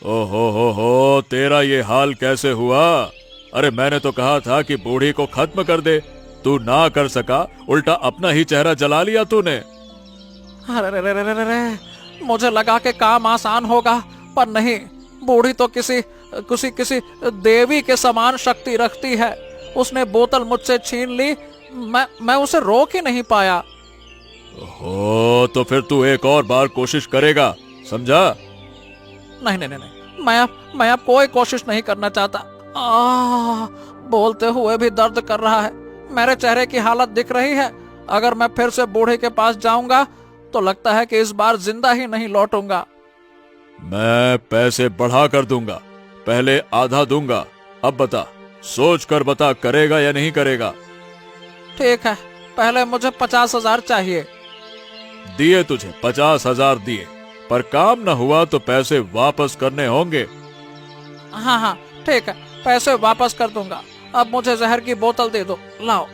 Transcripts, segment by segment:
हो, तेरा ये हाल कैसे हुआ? अरे मैंने तो कहा था कि बूढ़ी को खत्म कर दे, तू ना कर सका, उल्टा अपना ही चेहरा जला लिया तूने। अरे रे रे रे रे रे, मुझे लगा कि काम आसान होगा, पर नहीं। बूढ़ी तो किसी किसी किसी देवी के समान शक्ति रखती है। उसने बोतल मुझसे छीन ली, मैं उसे रोक ही नहीं पाया। हो, तो फिर तू एक और बार कोशिश करेगा, समझा? नहीं नहीं नहीं नहीं, मैं अब कोई कोशिश नहीं करना चाहता। बोलते हुए भी दर्द कर रहा है। मेरे चेहरे की हालत दिख रही है। अगर मैं फिर से बूढ़े के पास जाऊंगा तो लगता है कि इस बार जिंदा ही नहीं लौटूंगा। मैं पैसे बढ़ा कर दूंगा, पहले आधा दूंगा। अब बता, सोच कर बता, करेगा या नहीं करेगा? ठीक है, पहले मुझे 50,000 चाहिए। दिए तुझे 50,000 दिए, पर काम न हुआ तो पैसे वापस करने होंगे। हाँ हाँ ठीक है, पैसे वापस कर दूंगा। अब मुझे जहर की बोतल दे दो, लाओ।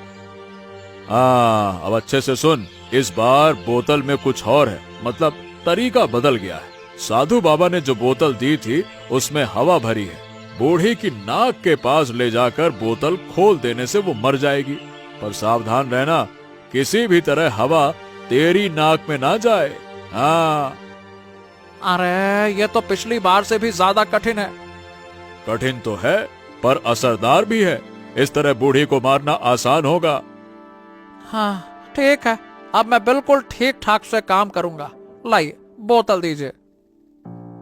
हाँ, अब अच्छे से सुन, इस बार बोतल में कुछ और है, मतलब तरीका बदल गया है। साधु बाबा ने जो बोतल दी थी उसमें हवा भरी है। बूढ़ी की नाक के पास ले जाकर बोतल खोल देने से वो मर जाएगी, पर सावधान रहना, किसी भी तरह हवा तेरी नाक में ना जाए। हाँ। अरे ये तो पिछली बार से भी ज्यादा कठिन है। कठिन तो है, पर असरदार भी है। इस तरह बूढ़ी को मारना आसान होगा। हाँ ठीक है, अब मैं बिल्कुल ठीक ठाक से काम करूंगा। लाइए बोतल दीजिए।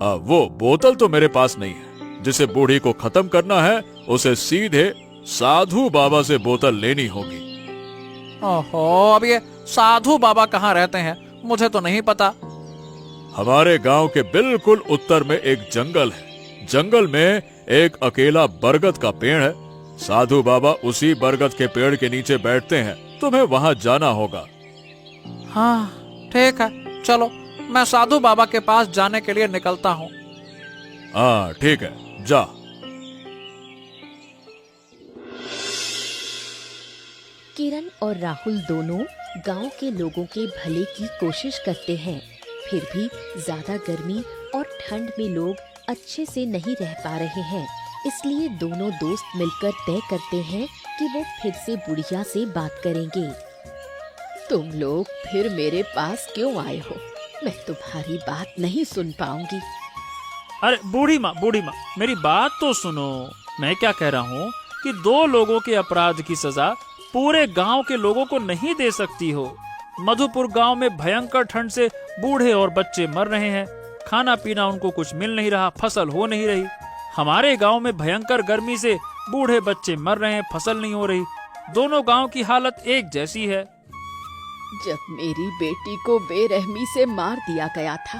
वो बोतल तो मेरे पास नहीं है। जिसे बूढ़ी को खत्म करना है उसे सीधे साधु बाबा से बोतल लेनी होगी। ओहो, अब ये साधु बाबा कहाँ रहते हैं, मुझे तो नहीं पता। हमारे गांव के बिल्कुल उत्तर में एक जंगल है। जंगल में एक अकेला बरगद का पेड़ है। साधु बाबा उसी बरगद के पेड़ के नीचे बैठते हैं। तुम्हें वहां जाना होगा। हाँ ठीक है, चलो मैं साधु बाबा के पास जाने के लिए निकलता हूँ। हाँ ठीक है, जा। किरण और राहुल दोनों गांव के लोगों के भले की कोशिश करते हैं, फिर भी ज्यादा गर्मी और ठंड में लोग अच्छे से नहीं रह पा रहे हैं। इसलिए दोनों दोस्त मिलकर तय करते हैं कि वो फिर से बुढ़िया से बात करेंगे। तुम लोग फिर मेरे पास क्यों आए हो? मैं तुम्हारी बात नहीं सुन पाऊंगी। अरे बूढ़ी माँ, मेरी बात तो सुनो। मैं क्या कह रहा हूँ कि 2 लोगों के अपराध की सजा पूरे गांव के लोगों को नहीं दे सकती हो। मधुपुर गांव में भयंकर ठंड से बूढ़े और बच्चे मर रहे हैं। खाना पीना उनको कुछ मिल नहीं रहा, फसल हो नहीं रही। हमारे गांव में भयंकर गर्मी से बूढ़े बच्चे मर रहे हैं, फसल नहीं हो रही। दोनों गांव की हालत एक जैसी है। जब मेरी बेटी को बेरहमी से मार दिया गया था,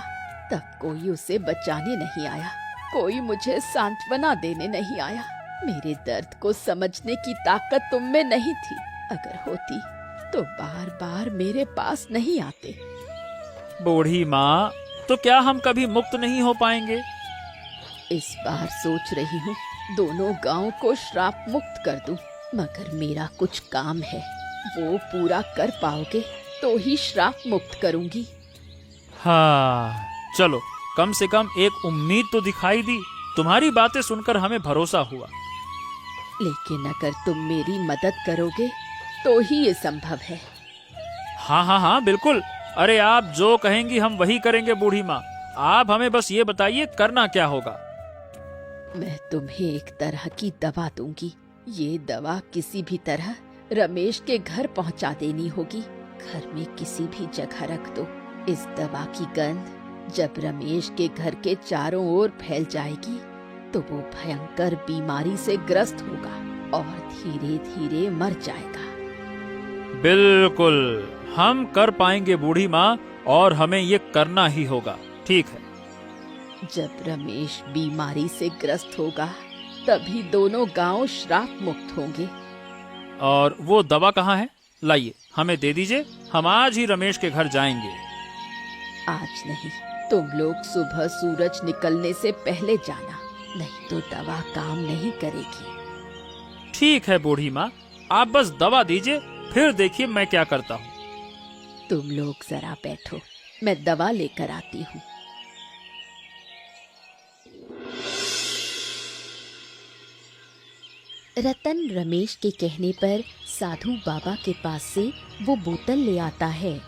तब कोई उसे बचाने नहीं आया, कोई मुझे सांत्वना देने नहीं आया। मेरे दर्द को समझने की ताकत तुम में नहीं थी। अगर होती तो बार बार मेरे पास नहीं आते। बूढ़ी माँ, तो क्या हम कभी मुक्त नहीं हो पाएंगे? इस बार सोच रही हूँ दोनों गांव को श्राप मुक्त कर दूं, मगर मेरा कुछ काम है, वो पूरा कर पाओगे तो ही श्राप मुक्त करूंगी। हाँ चलो, कम से कम एक उम्मीद तो दिखाई दी। तुम्हारी बातें सुनकर हमें भरोसा हुआ। लेकिन अगर तुम मेरी मदद करोगे तो ही ये संभव है। हाँ बिल्कुल। अरे आप जो कहेंगी हम वही करेंगे बूढ़ी माँ। आप हमें बस ये बताइए करना क्या होगा। मैं तुम्हें एक तरह की दवा दूंगी। ये दवा किसी भी तरह रमेश के घर पहुंचा देनी होगी। घर में किसी भी जगह रख दो। इस दवा की गंध जब रमेश के घर के चारों ओर फैल जाएगी तो वो भयंकर बीमारी से ग्रस्त होगा और धीरे धीरे मर जाएगा। बिल्कुल, हम कर पाएंगे बूढ़ी माँ, और हमें ये करना ही होगा। ठीक है। जब रमेश बीमारी से ग्रस्त होगा तभी दोनों गांव श्राप मुक्त होंगे। और वो दवा कहाँ है? लाइए, हमें दे दीजिए। हम आज ही रमेश के घर जाएंगे। आज नहीं, तुम लोग सुबह सूरज निकलने से पहले जाना, नहीं तो दवा काम नहीं करेगी। ठीक है बूढ़ी माँ, आप बस दवा दीजिए, फिर देखिए मैं क्या करता हूँ। तुम लोग जरा बैठो, मैं दवा लेकर आती हूँ। रतन रमेश के कहने पर साधु बाबा के पास से वो बोतल ले आता है।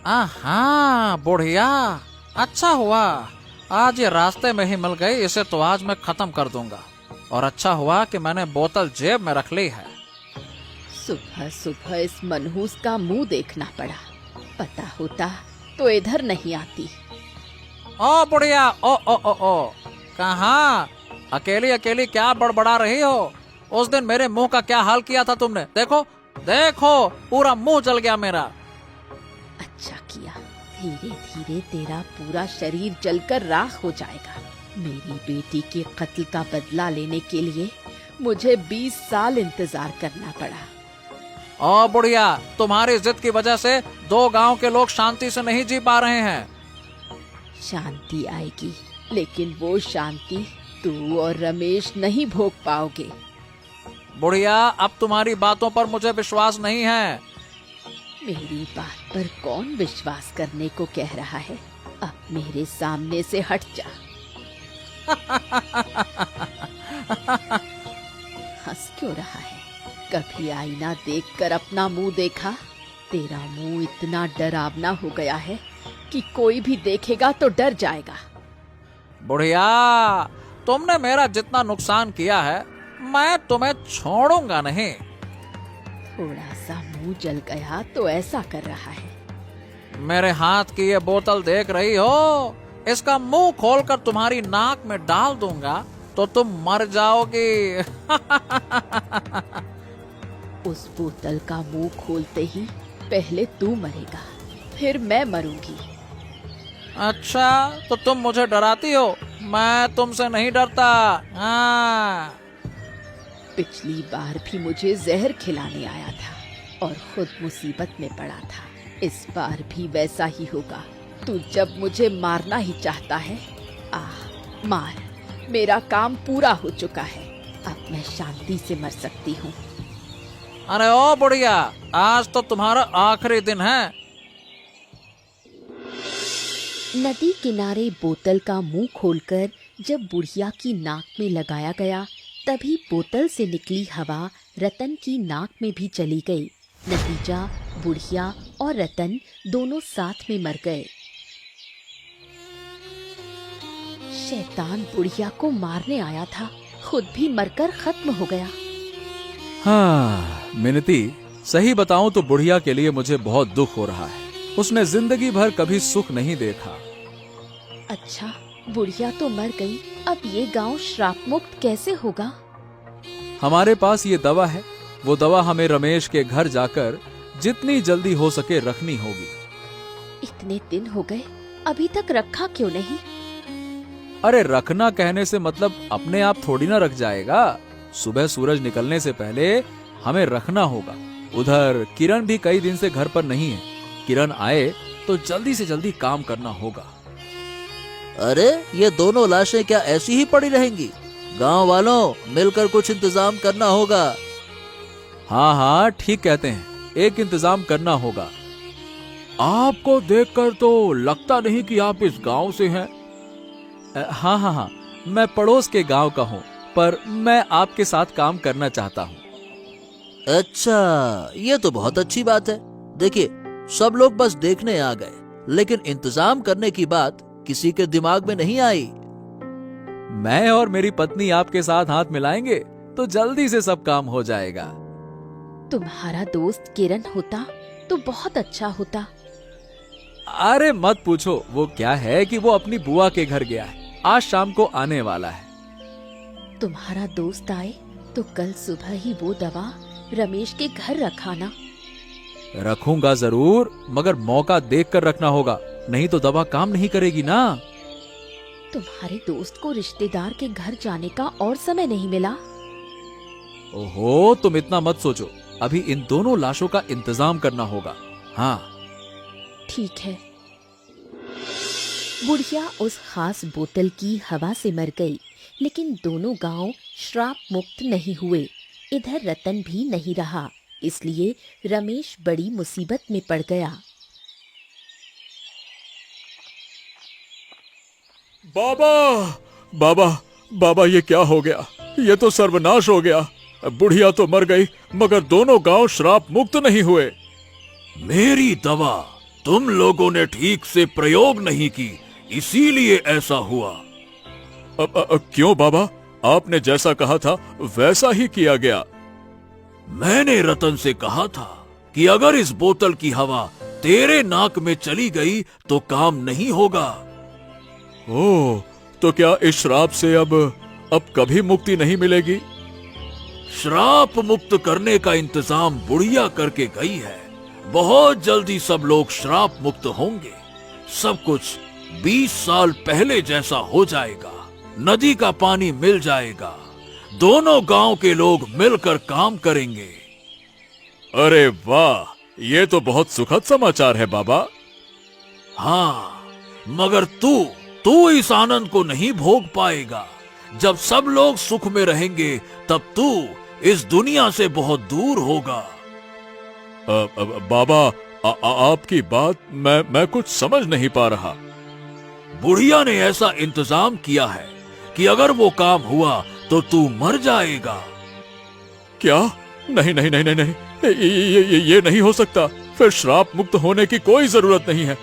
हाँ बुढ़िया, अच्छा हुआ आज ये रास्ते में ही मिल गई। इसे तो आज मैं खत्म कर दूंगा। और अच्छा हुआ कि मैंने बोतल जेब में रख ली है। सुबह सुबह इस मनहूस का मुंह देखना पड़ा, पता होता तो इधर नहीं आती। ओ बुढ़िया, ओ कहाँ अकेली अकेली क्या बड़बड़ा रही हो? उस दिन मेरे मुंह का क्या हाल किया था तुमने? देखो देखो, पूरा मुंह जल गया मेरा। अच्छा किया, धीरे धीरे तेरा पूरा शरीर जलकर राख हो जाएगा। मेरी बेटी के कत्ल का बदला लेने के लिए मुझे 20 साल इंतजार करना पड़ा। ओ बुढ़िया, तुम्हारी जिद की वजह से 2 गांव के लोग शांति से नहीं जी पा रहे हैं। शांति आएगी, लेकिन वो शांति तू और रमेश नहीं भोग पाओगे। बुढ़िया, अब तुम्हारी बातों पर मुझे विश्वास नहीं है। मेरी बात पर कौन विश्वास करने को कह रहा है? अब मेरे सामने से हट जा। हंस क्यों रहा है? कभी आईना देखकर अपना मुंह देखा? तेरा मुंह इतना डरावना हो गया है कि कोई भी देखेगा तो डर जाएगा। बुढ़िया, तुमने मेरा जितना नुकसान किया है, मैं तुम्हें छोड़ूंगा नहीं। थोड़ा सा मुंह जल गया तो ऐसा कर रहा है। मेरे हाथ की ये बोतल देख रही हो? इसका मुंह खोलकर तुम्हारी नाक में डाल दूंगा तो तुम मर जाओगी। उस बोतल का मुंह खोलते ही पहले तू मरेगा, फिर मैं मरूंगी। अच्छा, तो तुम मुझे डराती हो? मैं तुमसे नहीं डरता। हाँ। पिछली बार भी मुझे जहर खिलाने आया था और खुद मुसीबत में पड़ा था। इस बार भी वैसा ही होगा। तू जब मुझे मारना ही चाहता है, मार। मेरा काम पूरा हो चुका है, अब मैं शांति से मर सकती हूँ। अरे ओ बुढ़िया, आज तो तुम्हारा आखिरी दिन है। नदी किनारे बोतल का मुंह खोलकर जब बुढ़िया की नाक में लगाया गया, तभी बोतल से निकली हवा रतन की नाक में भी चली गई। नतीजा, बुढ़िया और रतन दोनों साथ में मर गए। शैतान बुढ़िया को मारने आया था, खुद भी मरकर खत्म हो गया। हाँ मिनती, सही बताऊं तो बुढ़िया के लिए मुझे बहुत दुख हो रहा है। उसने जिंदगी भर कभी सुख नहीं देखा। अच्छा, बुढ़िया तो मर गई, अब ये गांव श्राप मुक्त कैसे होगा? हमारे पास ये दवा है। वो दवा हमें रमेश के घर जाकर जितनी जल्दी हो सके रखनी होगी। इतने दिन हो गए, अभी तक रखा क्यों नहीं? अरे रखना कहने से मतलब अपने आप थोड़ी ना रख जाएगा। सुबह सूरज निकलने से पहले हमें रखना होगा। उधर किरण भी कई दिन से घर पर नहीं है। किरण आए तो जल्दी से जल्दी काम करना होगा। अरे ये दोनों लाशें क्या ऐसी ही पड़ी रहेंगी? गांव वालों, मिलकर कुछ इंतजाम करना होगा। हाँ हाँ ठीक कहते हैं, एक इंतजाम करना होगा। आपको देखकर तो लगता नहीं कि आप इस गांव से हैं। हाँ हाँ हाँ, मैं पड़ोस के गांव का हूँ, पर मैं आपके साथ काम करना चाहता हूँ। अच्छा, ये तो बहुत अच्छी बात है। देखिए, सब लोग बस देखने आ गए, लेकिन इंतजाम करने की बात किसी के दिमाग में नहीं आई। मैं और मेरी पत्नी आपके साथ हाथ मिलाएंगे तो जल्दी से सब काम हो जाएगा। तुम्हारा दोस्त किरण होता तो बहुत अच्छा होता। अरे मत पूछो, वो क्या है कि वो अपनी बुआ के घर गया है, आज शाम को आने वाला है। तुम्हारा दोस्त आए तो कल सुबह ही वो दवा रमेश के घर रखाना। रखूंगा जरूर, मगर मौका देखकर रखना होगा, नहीं तो दवा काम नहीं करेगी ना। तुम्हारे दोस्त को रिश्तेदार के घर जाने का और समय नहीं मिला। ओहो, तुम इतना मत सोचो, अभी इन दोनों लाशों का इंतजाम करना होगा। हाँ ठीक है। बुढ़िया उस खास बोतल की हवा से मर गई, लेकिन दोनों गांव श्राप मुक्त नहीं हुए। इधर रतन भी नहीं रहा, इसलिए रमेश बड़ी मुसीबत में पड़ गया। बाबा बाबा बाबा, ये क्या हो गया? ये तो सर्वनाश हो गया। बुढ़िया तो मर गई मगर दोनों गांव श्राप मुक्त नहीं हुए। मेरी दवा तुम लोगों ने ठीक से प्रयोग नहीं की, इसीलिए ऐसा हुआ। क्यों बाबा, आपने जैसा कहा था वैसा ही किया गया। मैंने रतन से कहा था कि अगर इस बोतल की हवा तेरे नाक में चली गई तो काम नहीं होगा। ओह, तो क्या इस श्राप से अब कभी मुक्ति नहीं मिलेगी? श्राप मुक्त करने का इंतजाम बुढ़िया करके गई है। बहुत जल्दी सब लोग श्राप मुक्त होंगे। सब कुछ 20 साल पहले जैसा हो जाएगा। नदी का पानी मिल जाएगा। दोनों गांव के लोग मिलकर काम करेंगे। अरे वाह, ये तो बहुत सुखद समाचार है बाबा। हाँ, मगर तू इस आनंद को नहीं भोग पाएगा। जब सब लोग सुख में रहेंगे तब तू इस दुनिया से बहुत दूर होगा। बाबा, आपकी बात मैं कुछ समझ नहीं पा रहा। बुढ़िया ने ऐसा इंतजाम किया है कि अगर वो काम हुआ तो तू मर जाएगा। क्या? नहीं नहीं नहीं नहीं नहीं, ये नहीं हो सकता। फिर श्राप मुक्त होने की कोई जरूरत नहीं है।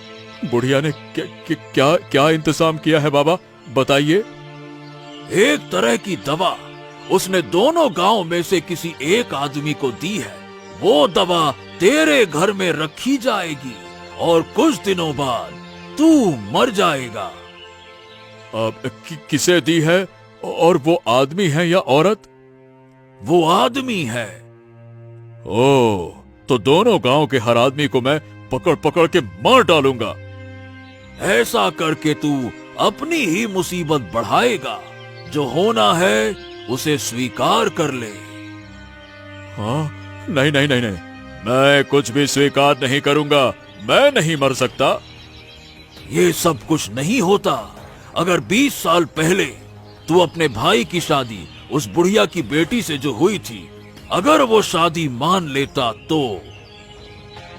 बुढ़िया ने क्या इंतजाम किया है बाबा, बताइए। एक तरह की दवा उसने दोनों गांव में से किसी एक आदमी को दी है। वो दवा तेरे घर में रखी जाएगी और कुछ दिनों बाद तू मर जाएगा। किसे दी है और वो आदमी है या औरत? वो आदमी है। ओह, तो दोनों गांव के हर आदमी को मैं पकड़ पकड़ के मार डालूंगा। ऐसा करके तू अपनी ही मुसीबत बढ़ाएगा। जो होना है उसे स्वीकार कर ले। हाँ, नहीं नहीं नहीं नहीं, मैं कुछ भी स्वीकार नहीं करूंगा। मैं नहीं मर सकता। ये सब कुछ नहीं होता अगर 20 साल पहले तू अपने भाई की शादी उस बुढ़िया की बेटी से जो हुई थी, अगर वो शादी मान लेता तो।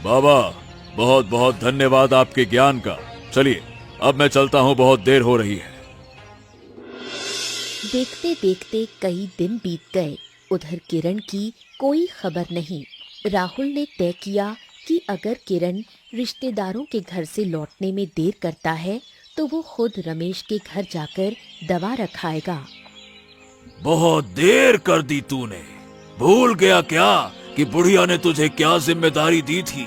बाबा, बहुत बहुत धन्यवाद आपके ज्ञान का। चलिए, अब मैं चलता हूँ, बहुत देर हो रही है। देखते देखते कई दिन बीत गए। उधर किरण की कोई खबर नहीं। राहुल ने तय किया कि अगर किरण रिश्तेदारों के घर से लौटने में देर करता है तो वो खुद रमेश के घर जाकर दवा रखाएगा। बहुत देर कर दी तूने। भूल गया क्या कि बुढ़िया ने तुझे क्या जिम्मेदारी दी थी?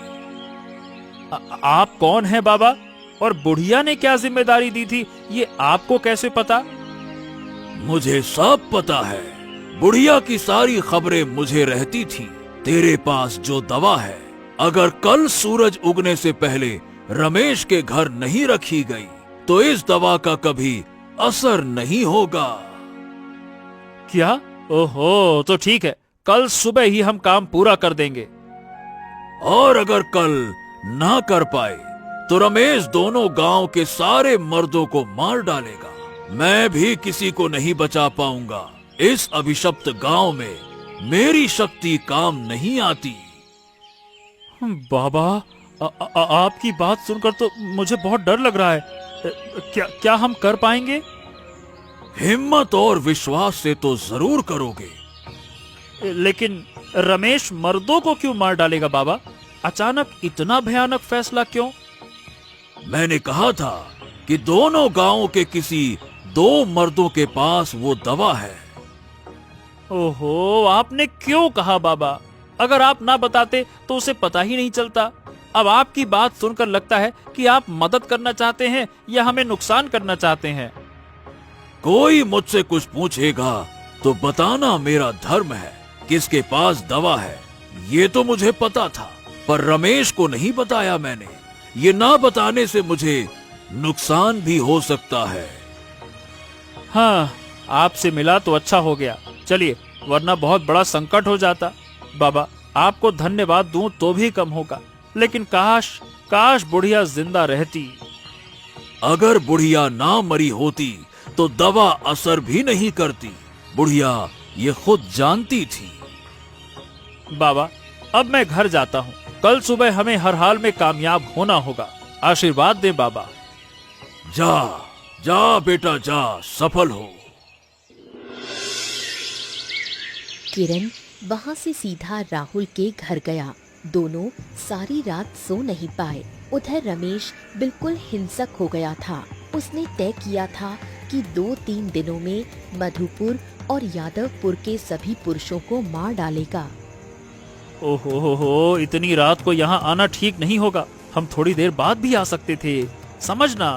आप कौन हैं बाबा, और बुढ़िया ने क्या जिम्मेदारी दी थी ये आपको कैसे पता? मुझे सब पता है। बुढ़िया की सारी खबरें मुझे रहती थी। तेरे पास जो दवा है, अगर कल सूरज उगने से पहले रमेश के घर नहीं रखी गई तो इस दवा का कभी असर नहीं होगा। क्या? ओहो, तो ठीक है, कल सुबह ही हम काम पूरा कर देंगे। और अगर कल ना कर पाए तो रमेश दोनों गांव के सारे मर्दों को मार डालेगा। मैं भी किसी को नहीं बचा पाऊंगा। इस अभिशप्त गांव में मेरी शक्ति काम नहीं आती। बाबा, आपकी बात सुनकर तो मुझे बहुत डर लग रहा है। क्या हम कर पाएंगे? हिम्मत और विश्वास से तो जरूर करोगे। लेकिन रमेश मर्दों को क्यों मार डालेगा बाबा? अचानक इतना भयानक फैसला क्यों? मैंने कहा था कि दोनों गांवों के किसी 2 मर्दों के पास वो दवा है। ओहो, आपने क्यों कहा बाबा? अगर आप ना बताते तो उसे पता ही नहीं चलता। अब आपकी बात सुनकर लगता है कि आप मदद करना चाहते हैं या हमें नुकसान करना चाहते हैं। कोई मुझसे कुछ पूछेगा तो बताना मेरा धर्म है। किसके पास दवा है ये तो मुझे पता था, पर रमेश को नहीं बताया मैंने। ये ना बताने से मुझे नुकसान भी हो सकता है। हाँ, आपसे मिला तो अच्छा हो गया। चलिए, वरना बहुत बड़ा संकट हो जाता। बाबा, आपको धन्यवाद दूं तो भी कम होगा, लेकिन काश बुढ़िया जिंदा रहती। अगर बुढ़िया ना मरी होती तो दवा असर भी नहीं करती। बुढ़िया ये खुद जानती थी। बाबा, अब मैं घर जाता हूँ। कल सुबह हमें हर हाल में कामयाब होना होगा। आशीर्वाद दे बाबा। जा जा बेटा जा, सफल हो। किरण वहाँ से सीधा राहुल के घर गया। दोनों सारी रात सो नहीं पाए। उधर रमेश बिल्कुल हिंसक हो गया था। उसने तय किया था कि 2-3 दिनों में मधुपुर और यादवपुर के सभी पुरुषों को मार डालेगा। ओहो हो, इतनी रात को यहाँ आना ठीक नहीं होगा। हम थोड़ी देर बाद भी आ सकते थे, समझना।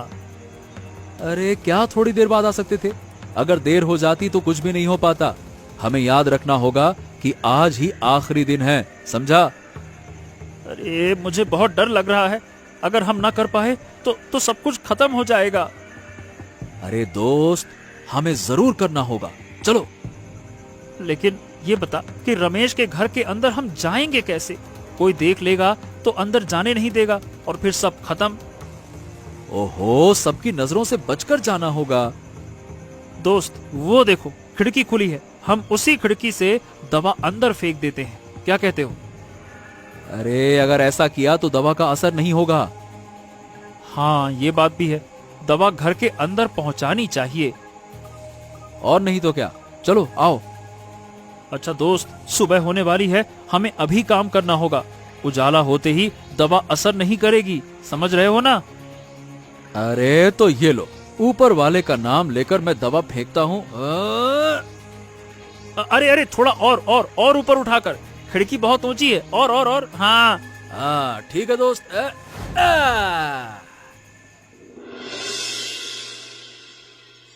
अरे क्या थोड़ी देर बाद आ सकते थे? अगर देर हो जाती तो कुछ भी नहीं हो पाता। हमें याद रखना होगा कि आज ही आखिरी दिन है, समझा? अरे मुझे बहुत डर लग रहा है। अगर हम ना कर पाए तो सब कुछ खत्म हो जाएगा। अरे दोस्त, हमें जरूर करना होगा, चलो। लेकिन ये बता कि रमेश के घर के अंदर हम जाएंगे कैसे? कोई देख लेगा तो अंदर जाने नहीं देगा और फिर सब खत्म। ओहो, सबकी नजरों से बचकर जाना होगा। दोस्त, वो देखो खिड़की खुली है। हम उसी खिड़की से दवा अंदर फेंक देते हैं, क्या कहते हो? अरे अगर ऐसा किया तो दवा का असर नहीं होगा। हाँ, ये बात भी है। दवा घर के अंदर पहुंचानी चाहिए। और नहीं तो क्या, चलो आओ। अच्छा दोस्त, सुबह होने वाली है, हमें अभी काम करना होगा। उजाला होते ही दवा असर नहीं करेगी, समझ रहे हो ना? अरे तो ये लो, ऊपर वाले का नाम लेकर मैं दवा फेंकता हूँ। अरे अरे, थोड़ा और ऊपर उठाकर। खिड़की बहुत ऊंची है। और हाँ। ठीक है दोस्त।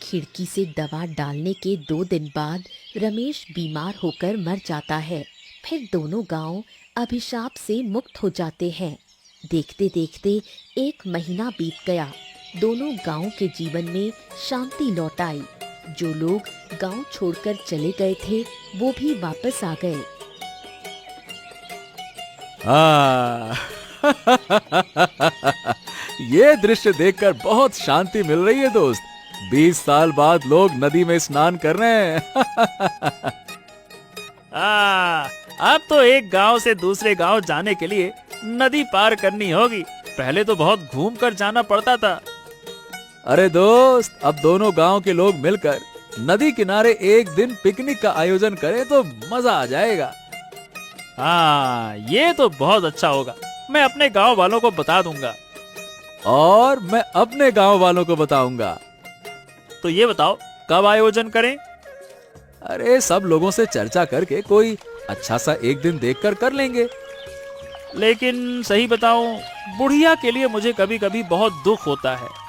खिड़की से दवा डालने के 2 दिन बाद रमेश बीमार होकर मर जाता है। फिर दोनों गांव अभिशाप से मुक्त हो जाते हैं। देखते देखते 1 महीना बीत गया। दोनों गांव के जीवन में शांति लौट आई। जो लोग गांव छोड़कर चले गए थे वो भी वापस आ गए। ये दृश्य देखकर बहुत शांति मिल रही है दोस्त। 20 साल बाद लोग नदी में स्नान कर रहे हैं। अब तो एक गांव से दूसरे गांव जाने के लिए नदी पार करनी होगी। पहले तो बहुत घूम कर जाना पड़ता था। अरे दोस्त, अब दोनों गांव के लोग मिलकर नदी किनारे एक दिन पिकनिक का आयोजन करें तो मजा आ जाएगा। हाँ, ये तो बहुत अच्छा होगा। मैं अपने गांव वालों को बता दूंगा। और मैं अपने गांव वालों को बताऊंगा। तो ये बताओ, कब आयोजन करें? अरे सब लोगों से चर्चा करके कोई अच्छा सा एक दिन देखकर कर लेंगे। लेकिन सही बताऊं, बुढ़िया के लिए मुझे कभी कभी बहुत दुख होता है।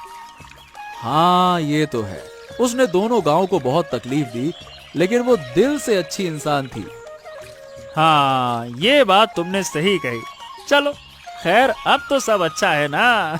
हाँ ये तो है। उसने दोनों गांव को बहुत तकलीफ दी, लेकिन वो दिल से अच्छी इंसान थी। हाँ, ये बात तुमने सही कही। चलो खैर, अब तो सब अच्छा है ना?